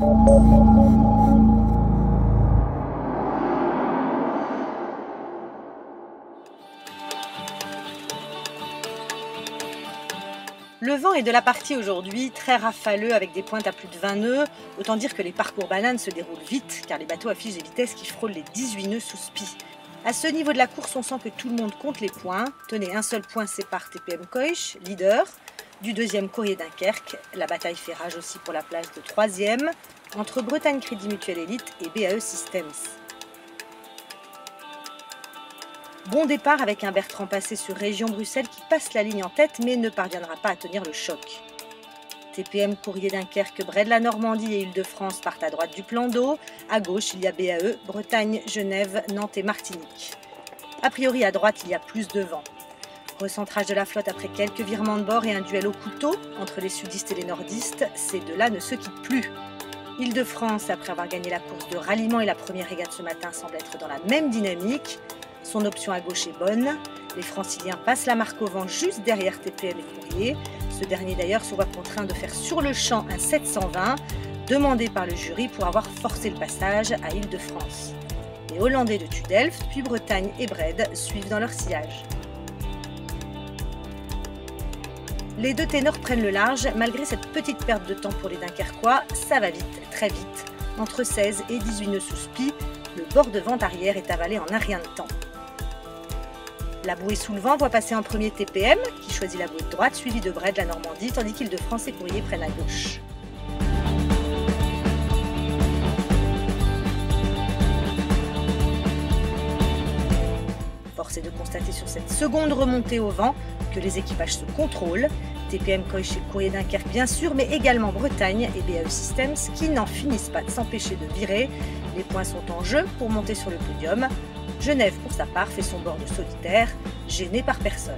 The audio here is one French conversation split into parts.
Le vent est de la partie aujourd'hui, très rafaleux avec des pointes à plus de 20 nœuds. Autant dire que les parcours bananes se déroulent vite car les bateaux affichent des vitesses qui frôlent les 18 nœuds sous spi. À ce niveau de la course, on sent que tout le monde compte les points. Tenez, un seul point sépare TPM Koich, leader, du deuxième Courrier Dunkerque. La bataille fait rage aussi pour la place de troisième, entre Bretagne Crédit Mutuel Élite et BAE Systems. Bon départ avec un Bertrand Passé sur Région Bruxelles qui passe la ligne en tête mais ne parviendra pas à tenir le choc. TPM Courrier Dunkerque, Bray de la Normandie et Île-de-France partent à droite du plan d'eau. À gauche, il y a BAE, Bretagne, Genève, Nantes et Martinique. A priori, à droite, il y a plus de vent. Recentrage de la flotte après quelques virements de bord et un duel au couteau entre les sudistes et les nordistes. Ces deux-là ne se quittent plus. Île-de-France, après avoir gagné la course de ralliement et la première régate ce matin, semble être dans la même dynamique. Son option à gauche est bonne. Les Franciliens passent la marque au vent juste derrière TPM et Courrier. Ce dernier d'ailleurs se voit contraint de faire sur le champ un 720, demandé par le jury pour avoir forcé le passage à Île-de-France. Les Hollandais de Tudelft, puis Bretagne et Brede suivent dans leur sillage. Les deux ténors prennent le large, malgré cette petite perte de temps pour les Dunkerquois. Ça va vite, très vite. Entre 16 et 18 nœuds sous spi, le bord de vent arrière est avalé en un rien de temps. La bouée sous le vent voit passer en premier TPM, qui choisit la bouée de droite, suivie de Bray de la Normandie, tandis qu'Île-de-France et Courrier prennent à gauche. Force est de constater sur cette seconde remontée au vent que les équipages se contrôlent. TPM Koich et Courrier Dunkerque bien sûr, mais également Bretagne et BAE Systems qui n'en finissent pas de s'empêcher de virer. Les points sont en jeu pour monter sur le podium. Genève, pour sa part, fait son bord de solitaire, gêné par personne.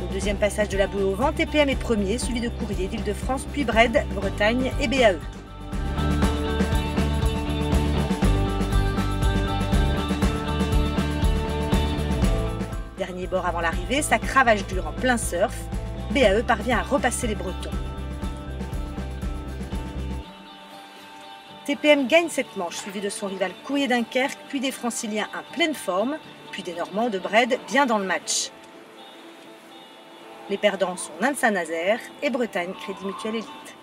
Au deuxième passage de la bouée au vent, TPM est premier, suivi de Courrier d'Île-de-France, puis Brede, Bretagne et BAE. Dernier bord avant l'arrivée, ça cravache dur en plein surf. BAE parvient à repasser les Bretons. TPM gagne cette manche, suivi de son rival Courrier Dunkerque, puis des Franciliens en pleine forme, puis des Normands de Brede bien dans le match. Les perdants sont Saint-Nazaire et Bretagne Crédit Mutuel Élite.